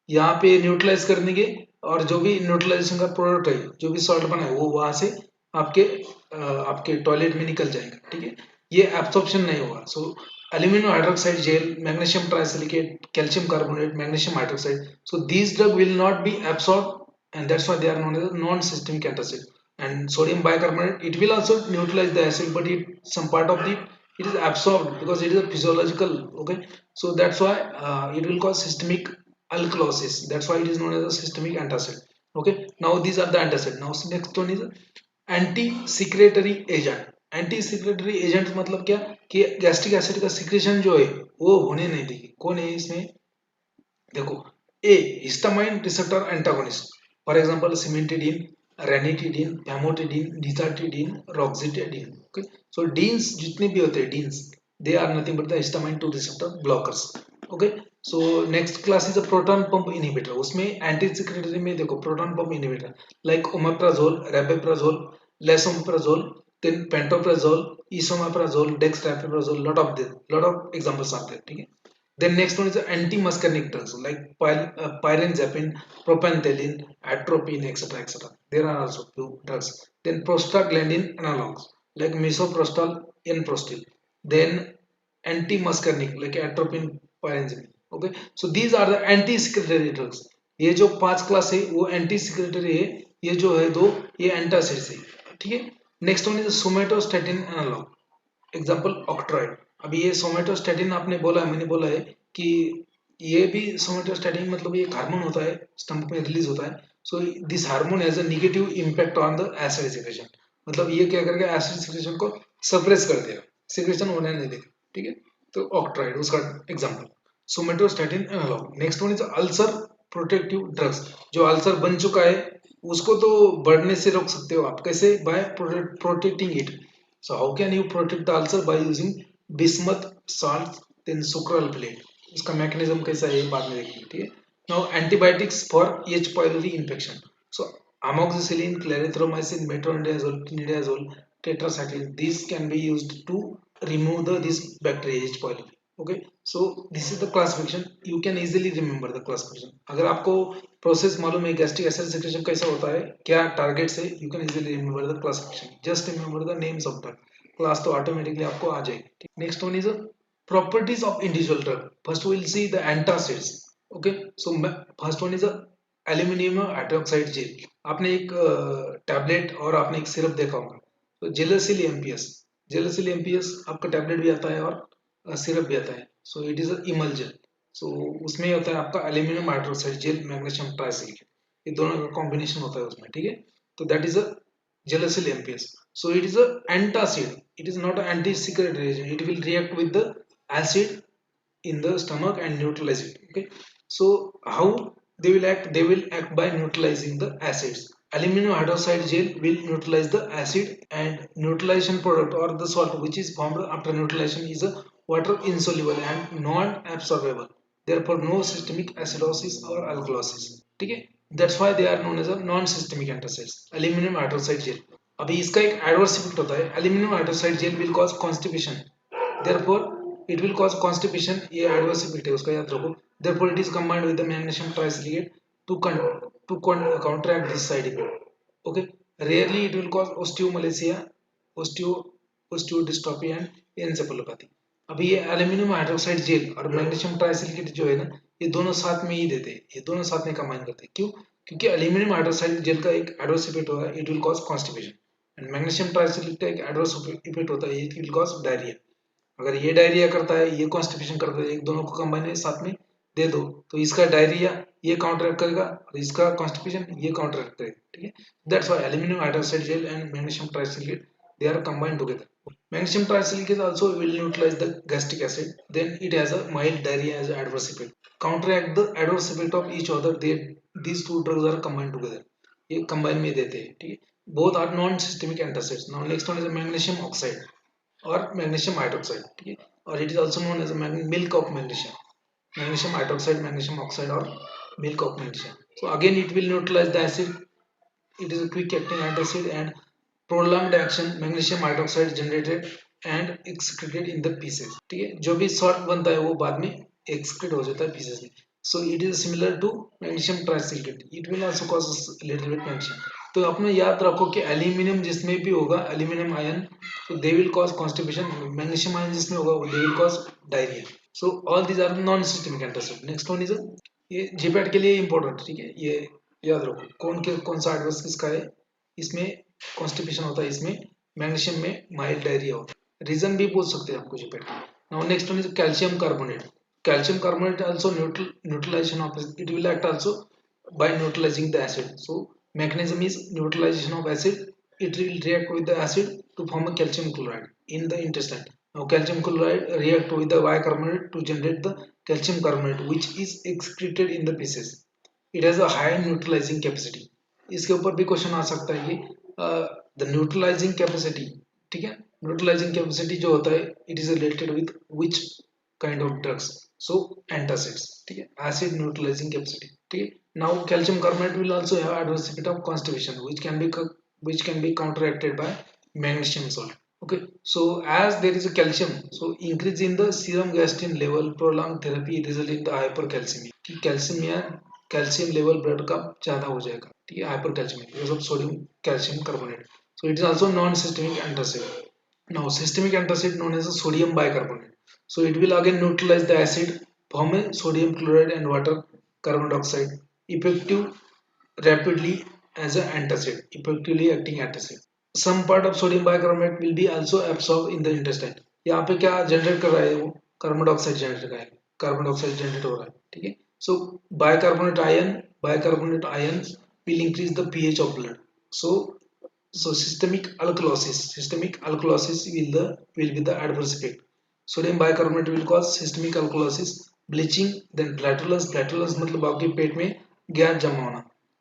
यहाँ पे neutralise कर देंगे और जो भी neutralisation का product है, जो भी सॉल्ट बना है, वो वहां से आपके आपके टॉयलेट में निकल जाएगा। ठीक है, ये एब्सॉर्प्शन नहीं होगा। So aluminium hydroxide gel, magnesium trisilicate, calcium carbonate, magnesium hydroxide, so these drug will not be absorbed and that's why they are known as non-systemic antacid. And sodium bicarbonate, it will also neutralize the acid, but it some part of the it is absorbed because it is a physiological. Okay, so that's why it will cause systemic alkalosis, that's why it is known as a systemic antacid. Okay, now these are the antacid. Now next one is anti secretory agent. Anti secretory agent मतलब क्या, कि gastric acid का secretion जो है वो होने नहीं देगी। कौन है इसमें, देखो, a histamine receptor antagonist, for example cimetidine, ranitidine, famotidine, nizatidine, roxatidine. Okay, so dines जितने भी होते हैं dines, they are nothing but the histamine 2 receptor blockers. Okay, so next class is a proton pump inhibitor. उसमें anti secretory में देखो proton pump inhibitor like omeprazole, rabeprazole, lansoprazole, then pantoprazole, esomeprazole, dextromethorphan, lot of examples are there. ठीक है, then next one is the anti-muscarinic drugs like pyrazapine, propanthelin, atropine, etc. etc. There are also few drugs. Then prostaglandin analogs like misoprostol, enprostil. Then anti-muscarinic like atropine, pyrazapine. Okay, so these are the anti-secretory drugs. ये जो 5 class है वो anti secretary है, ये जो है दो ये एंटासिड्स है। ठीक है, next one is somatostatin analogue, example octreotide. अभी ये सोमेटोस्टेटिन आपने बोला, मैंने बोला है कि ये भी सोमेटोस्टेटिन मतलब ये हार्मोन होता है, स्टमक में रिलीज होता है। So this hormone has a negative impact on the acid secretion, मतलब ये क्या करेगा, एसिड सिक्रेशन को सप्रेस कर देगा, सिक्रेशन होने नहीं देगा। ठीक है, तो ऑक्ट्रॉइड उसका example, somatostatin analogue. Next one is ulcer protective drugs, जो अल्सर बन चुका है उसको तो बढ़ने से रोक सकते हो आप, कैसे, by protecting it. So how can you protect the ulcer, by using bismuth salt, then sucralfate. उसका मैकेनिज्म कैसा है ये बाद में देखेंगे। ठीक है, now antibiotics for H pylori infection, so amoxicillin, clarithromycin, metronidazole, tinidazole, tetracycline, these can be used to remove this bacteria H. pylori. Okay, so this is the classification, you can easily remember the classification। अगर आपको process मालूम है gastric acid secretion कैसा होता है, क्या targets है, you can easily remember the classification, just remember the names of drug, class तो ऑटोमेटिकली आपको आ जाएगी। Next one is properties of individual drug. First will see the antacids. Okay, so first one is aluminium hydroxide jail. आपने एक tablet और आपने एक syrup देखा होगा, तो जेलसिल एमपीएस, जेलसिल एमपीएस आपका टैबलेट भी आता है और सिरप भी आता है। So it is a emulsion. सो उसमें होता है आपका aluminium hydroxide gel, magnesium trisilicate, ये दोनों का कॉम्बिनेशन होता है उसमें। ठीक है, तो that is a Gelusil MPS. So it is a antacid, it is not an anti-secretory agent, it will react with the acid in the stomach and neutralize it. Okay, so how they will act, they will act by neutralizing the acids. Aluminum hydroxide gel will neutralize the acid, and neutralization product or the salt which is formed after neutralization is a water insoluble and non absorbable, therefore no systemic acidosis or alkalosis. ठीक है, that's why they are known as a non systemic antacids, aluminum hydroxide gel। अभी इसका एक adverse effect होता है, aluminium hydroxide gel will cause constipation, therefore it will cause constipation, ये adverse effect है उसका, याद रखो। Therefore it is combined with the magnesium trisilicate to counteract this side effect. Okay, rarely it will cause osteomalacia, osteo osteodystrophy and encephalopathy। अभी ये aluminium hydroxide jail और magnesium trisilicate जो है ना, ये दोनों साथ में ही देते हैं, ये दोनों साथ में कंबाइन करते हैं। क्यों, क्योंकि एल्यूमिनियम हाइड्रोक्साइड जेल का एक एडवर्स इफेक्ट होता है, it will cause constipation. And magnesium trisulphate का एक एडवर्स इफेक्ट होता है, इट विल कॉज डायरिया। अगर ये डायरिया करता है, ये कॉन्स्टिपेशन करता है, एक दोनों को कंबाइन साथ में दे दो तो इसका डायरिया ये काउंटर करेगा और इसका कॉन्स्टिपेशन ये काउंटर करेगा, ठीक है। That's why aluminium hydroxide gel and magnesium trisulphate they are combined together. Magnesium tricyclic also will neutralize the gastric acid. Then it has a mild diarrhea as an adverse effect. Counteract the adverse effect of each other. These two drugs are combined together. ये combine में देते हैं, ठीक है। Both are non-systemic antacids. Now next one is a magnesium oxide or magnesium hydroxide, ठीक है। और it is also known as a milk of magnesium. Magnesium hydroxide, magnesium oxide or milk of magnesium. So again it will neutralize the acid. It is a quick acting antacid and prolonged action magnesium hydroxide generated and excreted in the pieces, ठीक है। जो भी salt बनता है वो बाद में excrete हो जाता है pieces में। So it is similar to magnesium tricyclate. It will also cause little bit magnesium. तो अपने याद रखो कि एल्यूमिनियम जिसमें भी होगा एल्यूमिनियम आयन, तो they will cause constipation. Magnesium ion जिसमें होगा वो they will cause diarrhoea. So all these are non systemic antacid. Next one is ये जीपैट के लिए इंपॉर्टेंट, ठीक है। ये याद रखो कौन सा एडवर्स किसका है। इसमें कॉन्स्टिपेशन होता है, इसमें मैग्नीशियम में माइल्ड डायरिया होता है। रीजन भी पूछ सकते हैं आपको जीपैट का। Now next one is calcium carbonate. Calcium carbonate also neutralization of it will act also by neutralizing the acid. So mechanism is neutralization of acid. It will react with the acid to form a calcium chloride in the intestine. Now calcium chloride react with the bicarbonate to generate the calcium carbonate which is excreted in the feces. It has a high neutralizing capacity. इसके ऊपर भी question आ सकता है ये the neutralising capacity, ठीक है। Neutralising capacity जो होता है it is related with which kind of drugs. So antacids, ठीक है, एसिड न्यूट्रलाइजिंग कैपेसिटी, ठीक है। Now calcium carbonate will also have adverse effect of constipation which can be counteracted by magnesium salt. Okay, so as there is a calcium, so increase in the serum gastrin level, prolonged therapy result in the hypercalcemia, कि calcium या calcium level blood का ज्यादा हो जाएगा, ठीक है, hypercalcaemic because of sodium calcium carbonate. So it is also non systemic antacid. Now systemic antacid known as sodium bicarbonate. So it will again neutralize the acid, form a sodium chloride and water carbon dioxide, effective rapidly as an antacid, effectively acting antacid. Some part of sodium bicarbonate will be also absorbed in the intestine. यहाँ पे क्या generate कर रहा है वो carbon dioxide generate कर रहा है, कार्बन डाइऑक्साइड जनरेट हो रहा है, ठीक है। So bicarbonate ion will increase the pH of blood. So systemic alkalosis will be the adverse effect. Sodium bicarbonate will cause systemic alkalosis, belching, then flatulence. Flatulence मतलब आपके पेट में गैस जमा होना,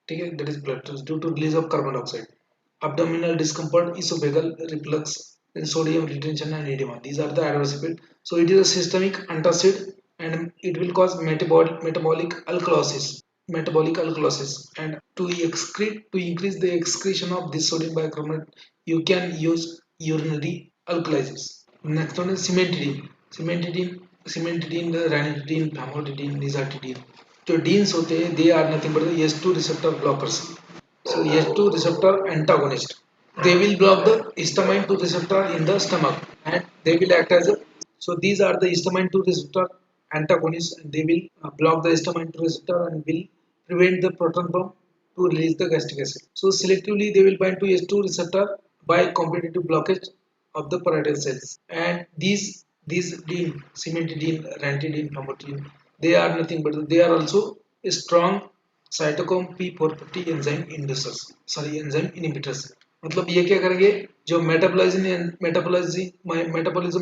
ठीक है, that is flatulence due to release of carbon dioxide. abdominal discomfort, esophageal reflux, then sodium retention and edema. These are the adverse effects. So it is a systemic antacid and it will cause metabolic alkalosis. And to increase the excretion of this sodium bicarbonate, you can use urinary alkalosis. Next one is cimetidine, ranitidine, famotidine, nizatidine. जो deans होते हैं they are nothing but the S2 receptor blockers. So S2 receptor antagonist. They will block the histamine 2 receptor in the stomach and they will act as a, so these are the histamine 2 receptor antagonists and they will block the histamine 2 receptor and will prevent the proton pump to release the gastric acid. So selectively they will bind to S2 receptor by competitive blockage of the parietal cells. And these cimetidine, ranitidine, famotidine, they are nothing but they are also a strong cytochrome P450 enzyme inducers, sorry enzyme inhibitors. मतलब ये क्या करेंगे, जो metabolism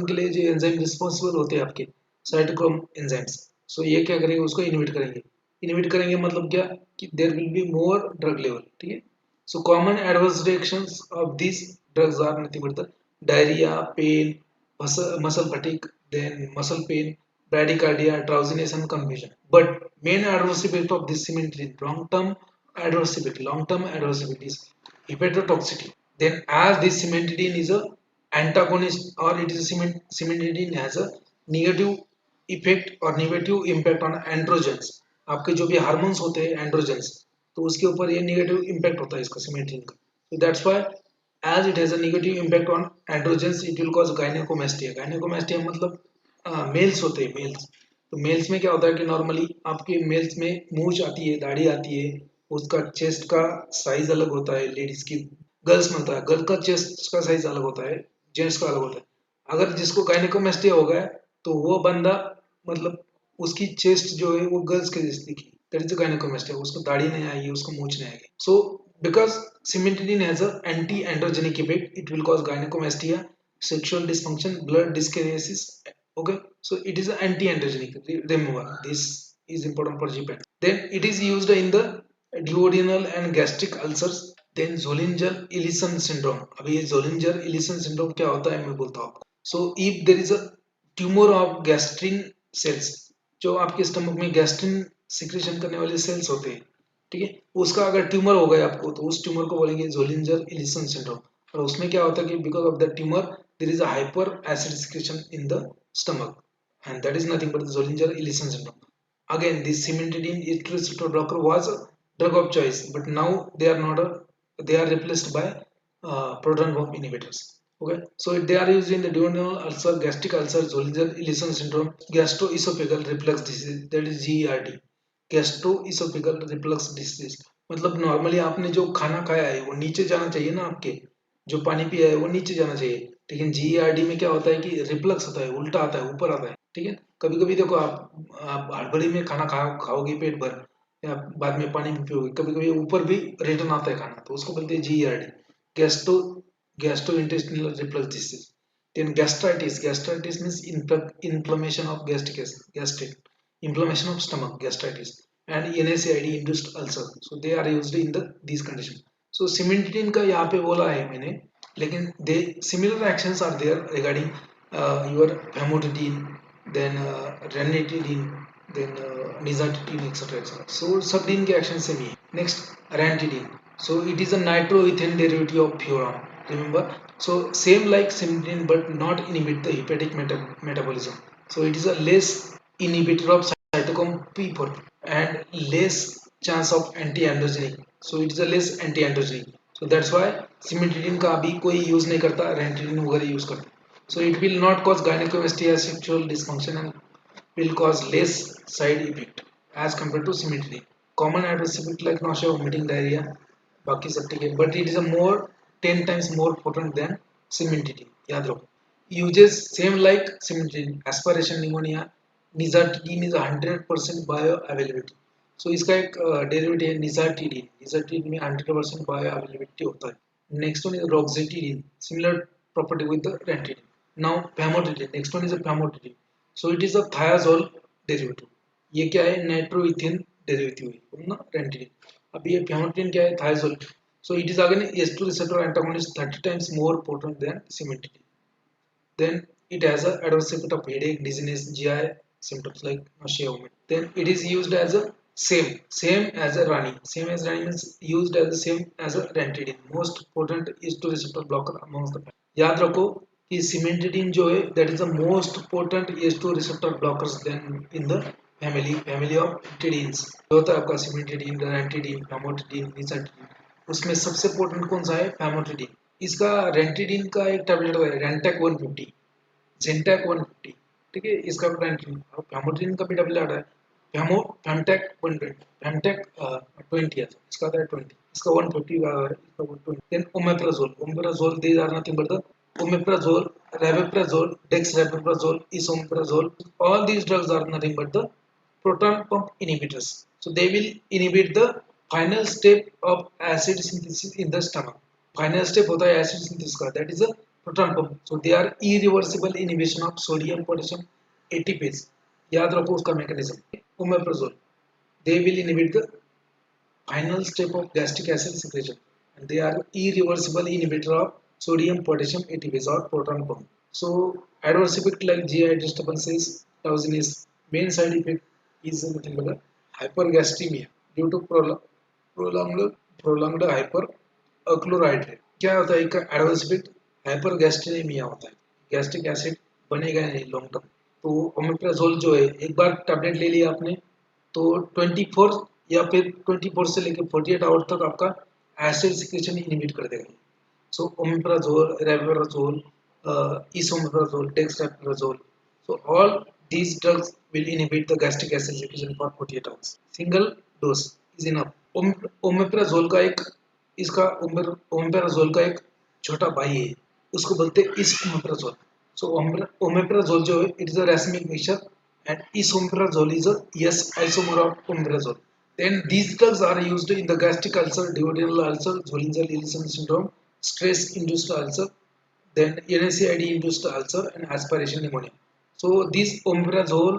के लिए जो enzyme responsible होते हैं आपके साइटोक्रोम एंजाइम्स, सो ये क्या करेंगे, उसको इनहिबिट करेंगे मतलब क्या कि there will be more drug level, ठीक है। So common adverse reactions of this drugs are nothing but the diarrhoea, pain, muscle fatigue, then muscle pain, bradycardia, drowsiness and confusion. But main adverse effect of this cimetidine, long-term adverse effect is hepatotoxicity. Then as this cimetidine is a antagonist or it is a cimetidine has a negative effect or negative impact on androgens. आपके जो भी hormones होते हैं androgens, तो उसके ऊपर ये negative impact होता है इसका सिमेट्रिन का। So that's why as it has a negative impact on androgens, it will cause gynecomastia. Gynecomastia मतलब मेल्स होते हैं, मेल्स। तो मेल्स में क्या होता है कि नॉर्मली आपके मेल्स में मूंछ आती है, दाढ़ी आती है, उसका चेस्ट का साइज अलग होता है लेडीज की, गर्ल्स में होता है, गर्ल का चेस्ट का साइज अलग होता है, जेंट्स का अलग होता है। अगर जिसको गायनेकोमेस्टिया हो गया तो वो बंदा मतलब उसकी चेस्ट जो है वो गर्ल्स के जैसी दिखी, दैट इज गायनेकोमेस्टिया, उसको दाढ़ी नहीं आएगी, उसको मूंछ नहीं आएगी। So because cimetidine has a anti androgenic effect, it will cause gynaecomastia, sexual dysfunction, blood dyskinesis. Okay, so it is an anti-androgenic. Remember, this is important for GPAT. Then it is used in the duodenal and gastric ulcers. Then Zollinger-Ellison syndrome. अभी ये Zollinger-Ellison syndrome क्या होता है मैं बोलता हूँ आपको. So if there is a tumor of gastrin cells, जो आपके स्टमक में गैस्ट्रिन सिक्रेशन करने वाले सेल्स होते हैं, ठीक है, उसका अगर ट्यूमर हो गया आपको तो उस ट्यूमर को बोलेंगे Zollinger-Ellison syndrome। और उसमें क्या होता है कि because of the tumour there is a hyper acid secretion in the stomach, and that is nothing but the Zollinger-Ellison syndrome. Again, this cimetidine H2 receptor blocker was a drug of choice, but now they are not a, they are replaced by proton pump inhibitors. Okay, so they are used in the duodenal ulcer, gastric ulcer, Zollinger-Ellison syndrome, gastroesophageal reflux disease, that is GERD, gastroesophageal reflux disease. मतलब normally आपने जो खाना खाया है वो नीचे जाना चाहिए ना, आपके जो पानी पिया है वो नीचे जाना चाहिए, लेकिन जीईआरडी में क्या होता है कि रिफ्लक्स होता है, उल्टा आता है, ऊपर आता है। ठीक है, कभी कभी देखो आप हड़बड़ी में खाना खाओगे पेट भर, या बाद में पानी भी पियोगे, कभी कभी ऊपर भी रिटर्न आता है खाना, तो उसको बोलते हैं GERD, gastro gastrointestinal reflux disease. then gastritis means inflammation of gastric inflammation of stomach, gastritis, and NSAID induced ulcer, so they are used in the these conditions. So cimetidine का यहाँ पे बोला है मैंने, लेकिन they similar actions are there regarding your famotidine, then ranitidine, then nizatidine, etc, etc. So subdine के action same ही है. Next, ranitidine, so it is a nitroethane derivative of furan, remember. So same like cimetidine but not inhibit the hepatic metabolism, so it is a less inhibitor of cytochrome P4 and less chance of anti-androgenic, so it is a less anti-androgenic, so that's why cimetidine का अभी कोई use नहीं करता, ranitidine वगैरह use करता, so it will not cause gynecomastia, sexual dysfunction, and will cause less side effect as compared to cimetidine. Common adverse effect like nausea, vomiting, diarrhea, बाकी सब ठीक है, but it is a more 10 times more potent than cimetidine, याद रखो. Uses same like cimetidine, aspiration pneumonia, nizatidine is 100% bioavailability, so इसका एक derivative है nizatidine, nizatidine में 100% bioavailability होता है. Next one is roxetidine, similar property with the ranitidine. Now famotidine, next one is a famotidine, so it is a thiazole derivative. ये क्या है, nitroethane derivative है ना रेंटिडिन. अब ये famotidine क्या है, thiazole, so it is again H2 receptor antagonist 30 times more potent than cimetidine. Then it has a adverse effect of headache, dizziness, GI symptoms like nausea, vomit. Then it is used as a same as a rani, same as rani means used as the same as a ranitidine, most potent H2 receptor blocker amongst the. याद रखो कि cimetidine जो है that is the most potent H2 receptor blockers then in the family of tidines. जो होता है आपका cimetidine, ranitidine, famotidine, nizatidine, उसमें सबसे पोटेंट कौन सा है, famotidine. इसका रेंटिडिन का एक टैबलेट है रेंटेक 150, जेंटेक 150, ठीक है, इसका रेंटिडिन और फैमोटिडिन का भी टैबलेट है, फैमटेक 120, फैमटेक 20 है, इसका है 20, इसका 150 का है, इसका 120. Then omeprazole these are nothing but the omeprazole, rabeprazole, dexraperazole, esomeprazole, all these drugs are nothing but the proton pump inhibitors, so they will inhibit the final step of acid synthesis in the stomach. Final step होता है acid synthesis का, that is a proton pump, so they are irreversible inhibition of sodium potassium ATPase. याद रखो उसका mechanism, omeprazole, they will inhibit the final step of gastric acid secretion, and they are irreversible inhibitor of sodium potassium ATPase or proton pump. So adverse effect like GI disturbances, drowsiness, main side effect is nothing but hypergastrimia due to prolonged hyperchlorhydria. क्या होता है इसका adverse effect, हाइपरगैस्ट्रेमिया होता है, gastric acid बनेगा नहीं long term. तो omeprazole जो है एक बार टैबलेट ले लिया आपने तो 24 या फिर 24 से लेकर 48 आवर तक आपका एसिड सिक्रेशन इनहिबिट कर देगा. सो omeprazole, रेबेराजोल, इसोमेप्राजोल, डेक्सट्रापेराजोल, so all these drugs will inhibit the gastric acid secretion for 48 hours. Single dose is enough. Omeprazole का एक इसका ओमेप्राजोल का एक छोटा भाई है, उसको बोलते हैं इस ओमेप्राजोल. सो ओमेप्राजोल जो है it is a racemic mixture and esomeprazole is a yes isomer of omeprazole. Then these drugs are used in the gastric ulcer, duodenal ulcer, Zollinger-Ellison syndrome, stress-induced ulcer, then NSAID-induced ulcer, and aspiration pneumonia. So these omeprazole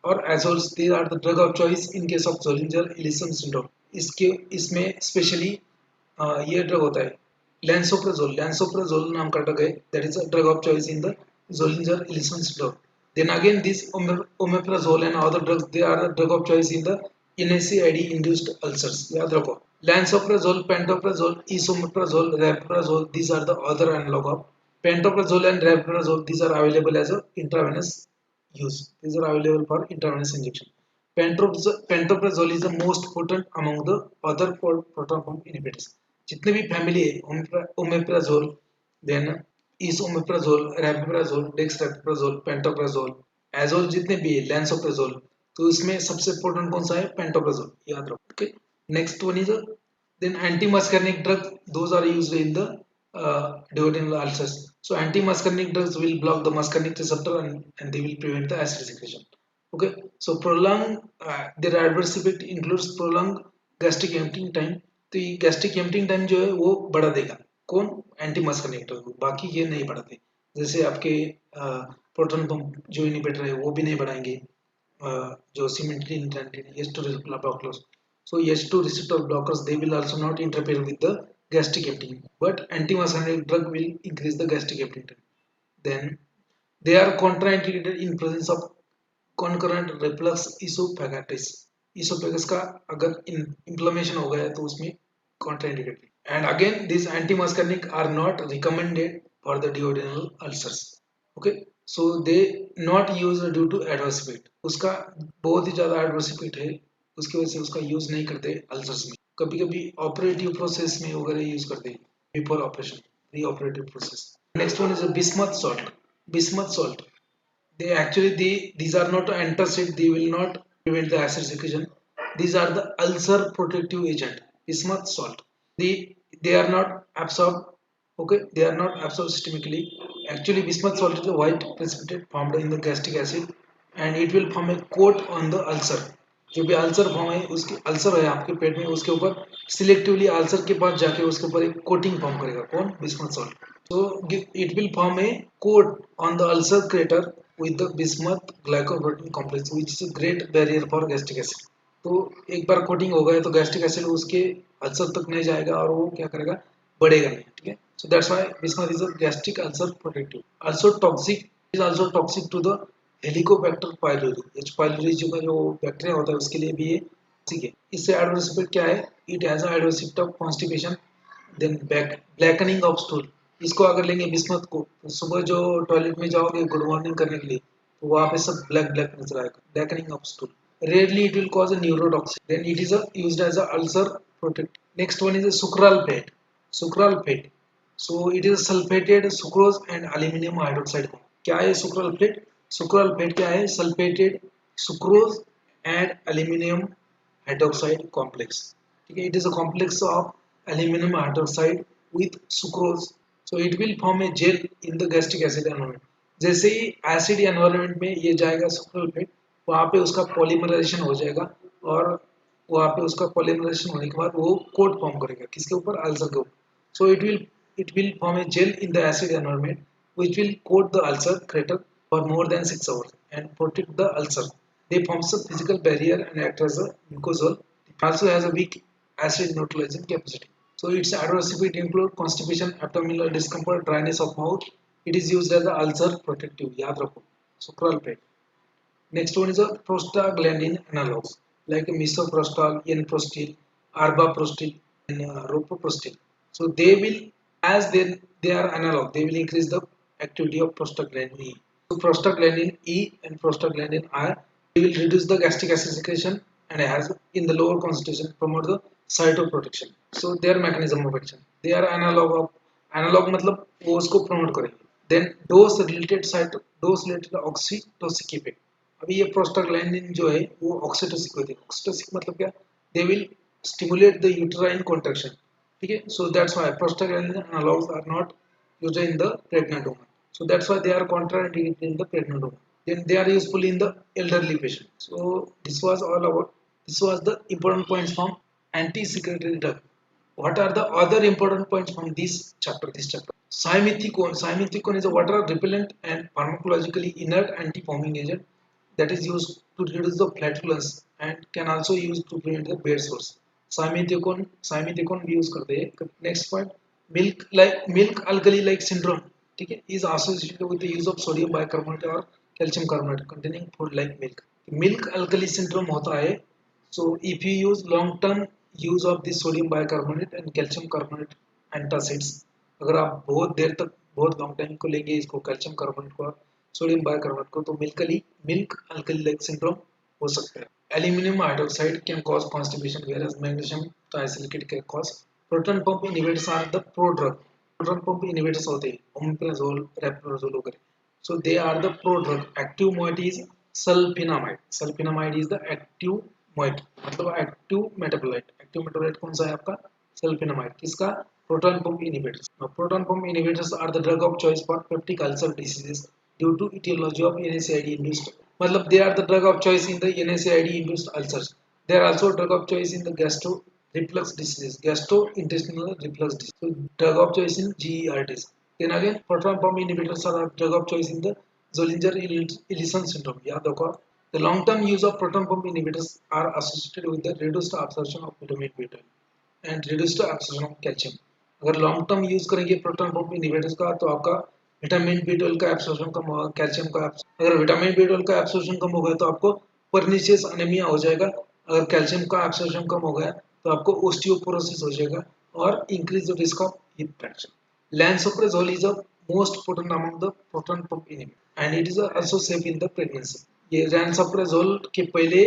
or azoles, these are the drug of choice in case of Zollinger-Ellison syndrome. इसके इसमें specially ये drug होता है lansoprazole नाम का drug है, that is a drug of choice in the Zollinger-Ellison syndrome. Then again, this omeprazole and other drugs, they are the drug of choice in the NSAID-induced ulcers. याद रखो. Lansoprazole, pantoprazole, esomeprazole, rabeprazole, these are the other analog of pantoprazole and rabeprazole. These are available as a intravenous use. These are available for intravenous injection. Pantoprazole is the most potent among the other proton pump inhibitors. जितने भी family है omeprazole, then इसोमेप्राजोल, रैबिप्राजोल, डेक्सट्राप्राजोल, pantoprazole, azole जितने भी है, lansoprazole, तो इसमें सबसे important कौन सा है? पेंटोप्राजोल, याद रखो. Okay. Next one is then anti-muscarinic drug, those are used in the duodenal ulcers. So anti-muscarinic drugs will block the muscarinic receptor and they will prevent the acid secretion. Okay. So prolonged their adverse effect includes prolonged gastric emptying time. तो ये gastric emptying time जो है वो बढ़ा देगा. कौन? Anti muscarinic drug. बाकी ये नहीं बढ़ाते. जैसे आपके प्रोटॉन पंप जो इनहिबिटर है वो भी नहीं बढ़ाएंगे. जो सिमेट्रिन, H2 receptor blockers. So H2 receptor blockers, they will also not interfere with the gastric emptying, but anti-muscarinic drug will increase the gastric emptying time. Then they are contraindicated in presence of concurrent reflux esophagitis. Esophagus का अगर inflammation हो गया तो उसमें contraindicated. And again, these anti-muscarinic are not recommended for the duodenal ulcers. Okay, so they not used due to adverse effect. उसका बहुत ही ज़्यादा adverse effect है, उसकी वजह से उसका यूज नहीं करते अल्सर्स में. कभी कभी ऑपरेटिव प्रोसेस में वगैरह यूज करते हैं before operation, pre operative process. Next one is bismuth salt. Bismuth salt, they actually these are not antacid, they will not prevent the acid secretion. These are the ulcer protective agent. Bismuth salt, they are not absorbed. Okay, they are not absorbed systemically. Actually bismuth salt is a white precipitate formed in the gastric acid and it will form a coat on the ulcer. जो भी ulcer form है, उसके ulcer है आपके पेट में, उसके ऊपर सिलेक्टिवली अल्सर के पास जाके उसके ऊपर एक कोटिंग फॉर्म करेगा. कौन? Bismuth salt. So it will form a coat on the ulcer crater with the bismuth glycoprotein complex, which is a great barrier for gastric acid. तो एक बार कोटिंग हो गया तो गैस्ट्रिक एसिड उसके अल्सर तक नहीं जाएगा और वो क्या करेगा? बढ़ेगा नहीं. ठीक है. So that's why bismuth is a gastric ulcer protective. Also toxic, is also toxic to the Helicobacter pylori. H pylori जो बैक्टीरिया होता है उसके लिए भी ये ठीक है. इससे एडवर्स इफेक्ट क्या है? It has a adverse effect of constipation, then blackening of stool. इसको अगर लेंगे बिस्मथ को तो सुबह जो टॉयलेट में जाओगे गुड मॉर्निंग करने के लिए तो वहाँ पे सब ब्लैक ब्लैक नजर आएगा. Blackening of stool. Rarely it will cause a neurotoxin. Then it is used as a ulcer protect. Next one is a sucral fat. Sucral fat. So it is a sulfated sucrose and aluminum hydroxide. क्या है sucral fat? Sucral fat क्या है? Sulfated sucrose and aluminum hydroxide complex. ठीक है. It is a complex of aluminum hydroxide with sucrose. So it will form a gel in the gastric acid environment. जैसे ही acid environment में ये जाएगा सुक्रोल fate, वहाँ पे उसका पॉलीमराइजेशन हो जाएगा और वहाँ पे उसका पॉलीमराइजेशन होने के बाद वो कोट फॉर्म करेगा. किसके ऊपर? अल्सर के ऊपर. So it will form a gel in the acid environment which will coat the ulcer crater for more than 6 hours and protect the ulcer. They forms a physical barrier and act as a mucosal. It also has a weak acid neutralizing capacity. So its adverse effects include constipation, abdominal discomfort, dryness of mouth. It is used as the ulcer protective. याद रखो. Sucral fat. Next one is a prostaglandin analogs like misoprostol, N-prostil, arbaprostil, and ropoprostil. So they will, as they are analog, they will increase the activity of prostaglandin E. So prostaglandin E and prostaglandin I, they will reduce the gastric acid secretion and has in the lower concentration promote the cytoprotection. So their mechanism of action, they are analog मतलब वो उसको promote करेंगे. Then dose related oxytocic effect. अभी ये prostaglandin जो है वो oxytocic होती है. ऑक्सीटोसिक मतलब क्या? They will stimulate the uterine contraction. Okay, so that's why prostaglandin analogs are not used in the pregnant woman. So that's why they are contraindicated in the pregnant woman. Then they are useful in the elderly patient. So this was all about. This was the important points from anti-secretory drug. What are the other important points from this chapter? Simethicone is a water repellent and pharmacologically inert anti-foaming agent that is used to reduce the flatulence and can also use to prevent the bed sores. Simethicone भी use करते हैं. Next point, milk alkali like syndrome, ठीक है, is associated with the use of sodium bicarbonate or calcium carbonate containing food like milk. Milk alkali syndrome होता है. So if you use long term use of this sodium bicarbonate and calcium carbonate antacids, अगर आप बहुत देर तक बहुत long time को लेंगे इसको कैल्शियम कार्बोनेट को सोडियम बाइकार्बोनेट को, तो मिल्क अल्कली लाइक सिंड्रोम हो सकता है. Aluminium hydroxide can cause constipation whereas magnesium trisilicate can cause. Proton pump inhibitors are the prodrug. Proton pump inhibitors होते हैं ओमेप्राजोल रेप्रोजोल वगैरह. So they are the prodrug. Active moiety is sulfinamide. Sulfinamide is the active moiety, मतलब active metabolite. Active metabolite कौन सा है आपका? Sulfinamide. किसका? Proton pump inhibitors. Now, proton pump inhibitors are the drug of choice for peptic ulcer diseases due to etiology of NSAID induced. मतलब they are the drug of choice in the NSAID induced ulcers. They are also drug of choice in the gastro reflux diseases, gastrointestinal reflux disease. So drug of choice in GERDs. Then again, proton pump inhibitors are a drug of choice in the Zollinger-Ellison syndrome. Yeah, the long-term use of proton pump inhibitors are associated with the reduced absorption of vitamin B12 and reduced absorption of calcium. अगर long term use करेंगे proton pump inhibitors का तो आपका vitamin B 12 का absorption कम होगा, calcium का अगर vitamin B 12 का एब्सॉर्प्शन कम हो गया तो आपको परनीशियस अनेमिया हो जाएगा. अगर कैल्शियम का एब्सॉर्प्शन कम हो गया तो आपको ओस्टियोपोरोसिस हो जाएगा और increase the risk of hip fracture. Lansoprazole is the most potent among the proton pump inhibitor and it is also safe in the pregnancy. ये lansoprazole के पहले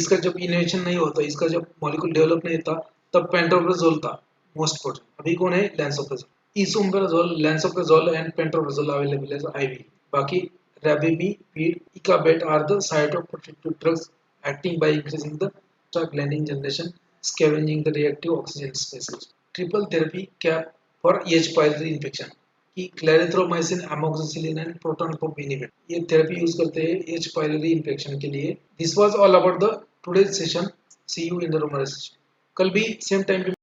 इसका जब इनोवेशन नहीं होता, इसका जब मॉलिक्यूल डेवलप नहीं था, तब पेंटोप्राजोल था मोस्ट पोटेंट. अभी कौन है? lansoprazole. Esomeprazole, lansoprazole and pantoprazole available as IV. बाकी rabimiprid, icabet are the cytoprotective drugs acting by increasing the prostaglandin generation, scavenging the reactive oxygen species. Triple therapy cap for H. pylori infection कि clarithromycin, amoxicillin and proton pump inhibitor ये therapy use करते हैं H. pylori infection के लिए. This was all about the today's session. See you in the rumour session. कल भी same time पे